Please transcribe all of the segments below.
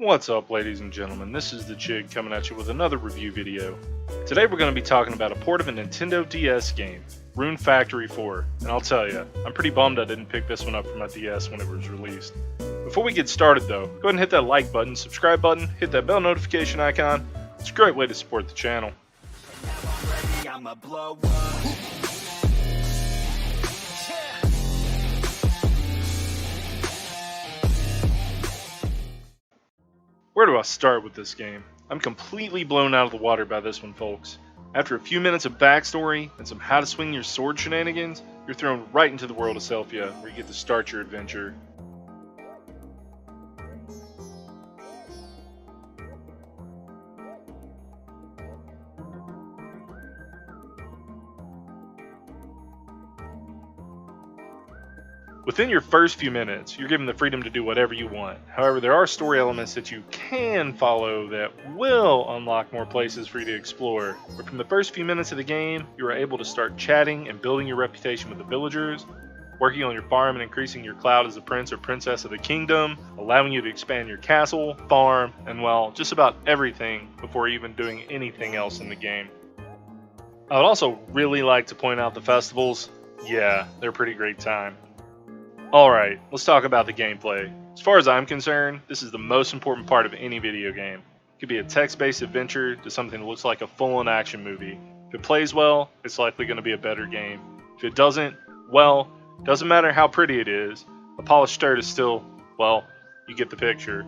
What's up, ladies and gentlemen? This is the Jig coming at you with another review video. Today we're going to be talking about a port of a Nintendo DS game, Rune Factory 4, and I'll tell you, I'm pretty bummed I didn't pick this one up for my DS when it was released. Before we get started though, go ahead and hit that like button, subscribe button, hit that bell notification icon. It's a great way to support the channel. Where do I start with this game? I'm completely blown out of the water by this one, folks. After a few minutes of backstory and some how to swing your sword shenanigans, you're thrown right into the world of Selphia, where you get to start your adventure. Within your first few minutes, you're given the freedom to do whatever you want. However, there are story elements that you can follow that will unlock more places for you to explore. But from the first few minutes of the game, you are able to start chatting and building your reputation with the villagers, working on your farm and increasing your clout as a prince or princess of the kingdom, allowing you to expand your castle, farm, and well, just about everything before even doing anything else in the game. I would also really like to point out the festivals. Yeah, they're a pretty great time. Alright, let's talk about the gameplay. As far as I'm concerned, this is the most important part of any video game. It could be a text-based adventure to something that looks like a full-on action movie. If it plays well, it's likely going to be a better game. If it doesn't, well, doesn't matter how pretty it is, a polished dirt is still, well, you get the picture.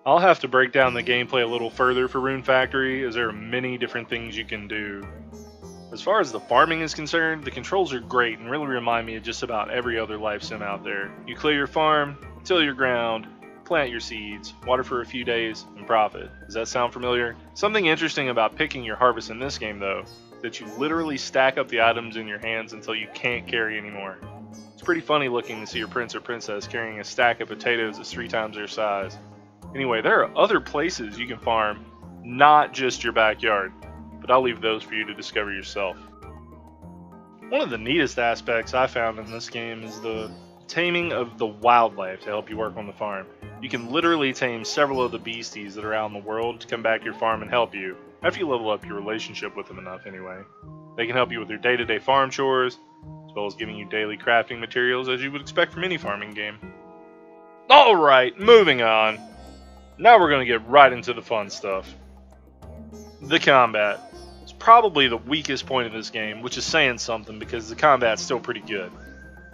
I'll have to break down the gameplay a little further for Rune Factory, as there are many different things you can do. As far as the farming is concerned, the controls are great and really remind me of just about every other life sim out there. You clear your farm, till your ground, plant your seeds, water for a few days, and profit. Does that sound familiar? Something interesting about picking your harvest in this game though, is that you literally stack up the items in your hands until you can't carry anymore. It's pretty funny looking to see your prince or princess carrying a stack of potatoes that's 3 times their size. Anyway, there are other places you can farm, not just your backyard. But I'll leave those for you to discover yourself. One of the neatest aspects I found in this game is the taming of the wildlife to help you work on the farm. You can literally tame several of the beasties that are out in the world to come back to your farm and help you, after you level up your relationship with them enough anyway. They can help you with your day-to-day farm chores, as well as giving you daily crafting materials as you would expect from any farming game. Alright, moving on. Now we're going to get right into the fun stuff. The combat. It's probably the weakest point of this game, which is saying something because the combat's still pretty good.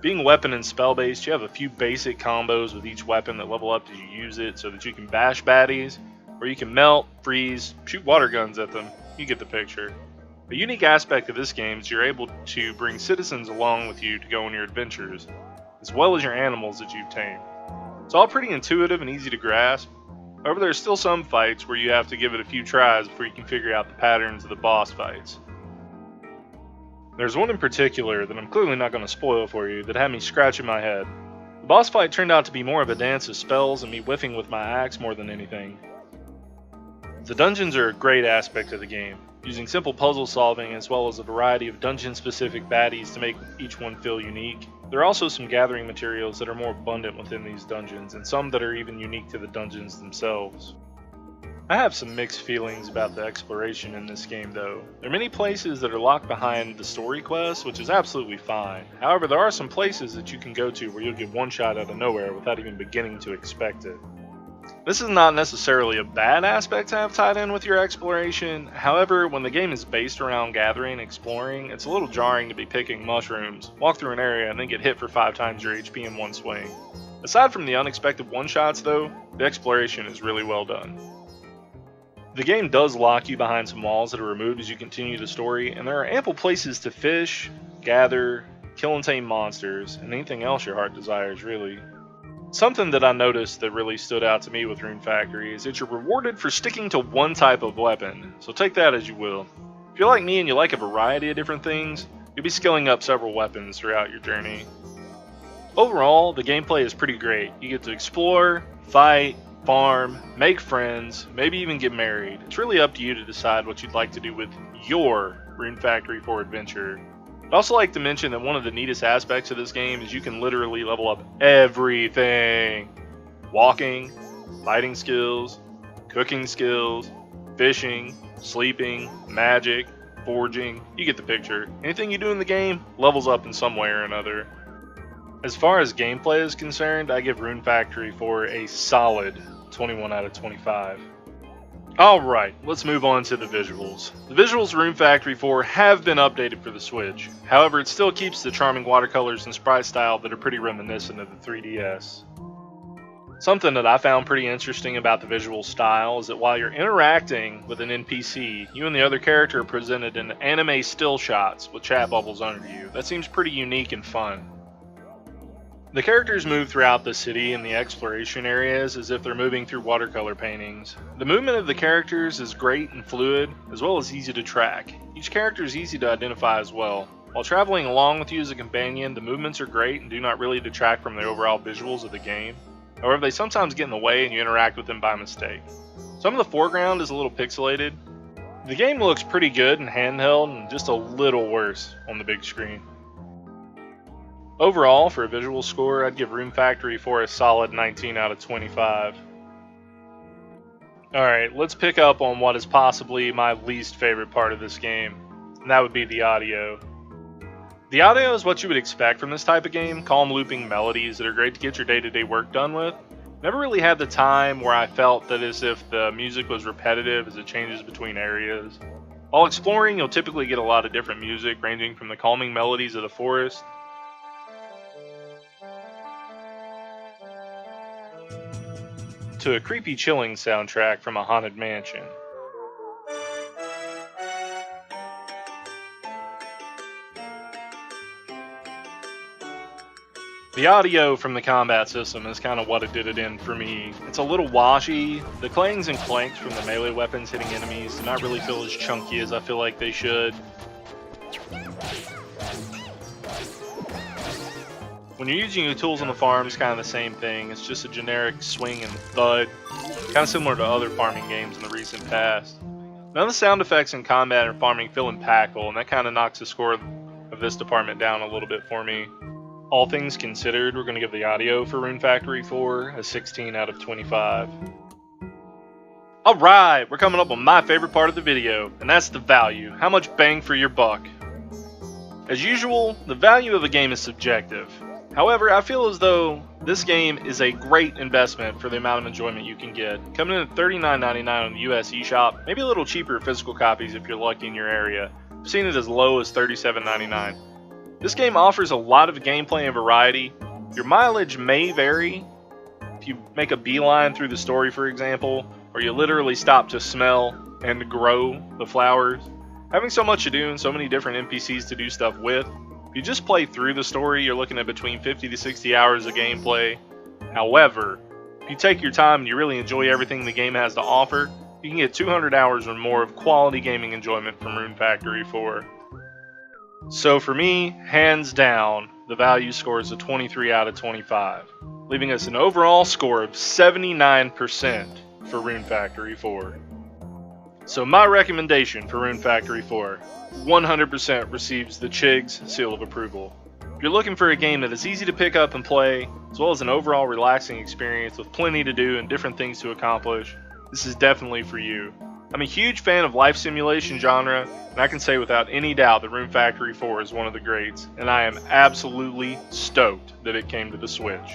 Being weapon and spell based, you have a few basic combos with each weapon that level up as you use it so that you can bash baddies, or you can melt, freeze, shoot water guns at them. You get the picture. A unique aspect of this game is you're able to bring citizens along with you to go on your adventures, as well as your animals that you've tamed. It's all pretty intuitive and easy to grasp. However, there are still some fights where you have to give it a few tries before you can figure out the patterns of the boss fights. There's one in particular that I'm clearly not going to spoil for you that had me scratching my head. The boss fight turned out to be more of a dance of spells and me whiffing with my axe more than anything. The dungeons are a great aspect of the game, using simple puzzle solving as well as a variety of dungeon-specific baddies to make each one feel unique. There are also some gathering materials that are more abundant within these dungeons, and some that are even unique to the dungeons themselves. I have some mixed feelings about the exploration in this game though. There are many places that are locked behind the story quests, which is absolutely fine. However, there are some places that you can go to where you'll get one shot out of nowhere without even beginning to expect it. This is not necessarily a bad aspect to have tied in with your exploration. However, when the game is based around gathering and exploring, it's a little jarring to be picking mushrooms, walk through an area, and then get hit for 5 times your HP in one swing. Aside from the unexpected one-shots though, the exploration is really well done. The game does lock you behind some walls that are removed as you continue the story, and there are ample places to fish, gather, kill and tame monsters, and anything else your heart desires really. Something that I noticed that really stood out to me with Rune Factory is that you're rewarded for sticking to one type of weapon, so take that as you will. If you're like me and you like a variety of different things, you'll be skilling up several weapons throughout your journey. Overall, the gameplay is pretty great. You get to explore, fight, farm, make friends, maybe even get married. It's really up to you to decide what you'd like to do with your Rune Factory 4 adventure. I'd also like to mention that one of the neatest aspects of this game is you can literally level up everything. Walking, fighting skills, cooking skills, fishing, sleeping, magic, forging, you get the picture. Anything you do in the game levels up in some way or another. As far as gameplay is concerned, I give Rune Factory 4 a solid 21 out of 25. Alright, let's move on to the visuals. The visuals of Rune Factory 4 have been updated for the Switch. However, it still keeps the charming watercolors and sprite style that are pretty reminiscent of the 3DS. Something that I found pretty interesting about the visual style is that while you're interacting with an NPC, you and the other character are presented in anime still shots with chat bubbles under you. That seems pretty unique and fun. The characters move throughout the city and the exploration areas as if they're moving through watercolor paintings. The movement of the characters is great and fluid, as well as easy to track. Each character is easy to identify as well. While traveling along with you as a companion, the movements are great and do not really detract from the overall visuals of the game. However, they sometimes get in the way and you interact with them by mistake. Some of the foreground is a little pixelated. The game looks pretty good in handheld and just a little worse on the big screen. Overall, for a visual score, I'd give Rune Factory 4 a solid 19 out of 25. Alright, let's pick up on what is possibly my least favorite part of this game, and that would be the audio. The audio is what you would expect from this type of game, calm looping melodies that are great to get your day-to-day work done with. Never really had the time where I felt that as if the music was repetitive as it changes between areas. While exploring, you'll typically get a lot of different music, ranging from the calming melodies of the forest to a creepy chilling soundtrack from a haunted mansion. The audio from the combat system is kind of what it did it in for me. It's a little washy. The clangs and clanks from the melee weapons hitting enemies do not really feel as chunky as I feel like they should. When you're using your tools on the farm, it's kind of the same thing. It's just a generic swing and thud, kind of similar to other farming games in the recent past. None of the sound effects in combat and farming feel impactful, and that kind of knocks the score of this department down a little bit for me. All things considered, we're going to give the audio for Rune Factory 4 a 16 out of 25. Alright, we're coming up on my favorite part of the video, and that's the value. How much bang for your buck? As usual, the value of a game is subjective. However, I feel as though this game is a great investment for the amount of enjoyment you can get. Coming in at $39.99 on the US eShop, maybe a little cheaper physical copies if you're lucky in your area. I've seen it as low as $37.99. This game offers a lot of gameplay and variety. Your mileage may vary if you make a beeline through the story, for example, or you literally stop to smell and grow the flowers. Having so much to do and so many different NPCs to do stuff with, if you just play through the story, you're looking at between 50 to 60 hours of gameplay. However, if you take your time and you really enjoy everything the game has to offer, you can get 200 hours or more of quality gaming enjoyment from Rune Factory 4. So for me, hands down, the value score is a 23 out of 25, leaving us an overall score of 79% for Rune Factory 4. So my recommendation for Rune Factory 4, 100% receives the Chig's seal of approval. If you're looking for a game that is easy to pick up and play, as well as an overall relaxing experience with plenty to do and different things to accomplish, this is definitely for you. I'm a huge fan of life simulation genre, and I can say without any doubt that Rune Factory 4 is one of the greats, and I am absolutely stoked that it came to the Switch.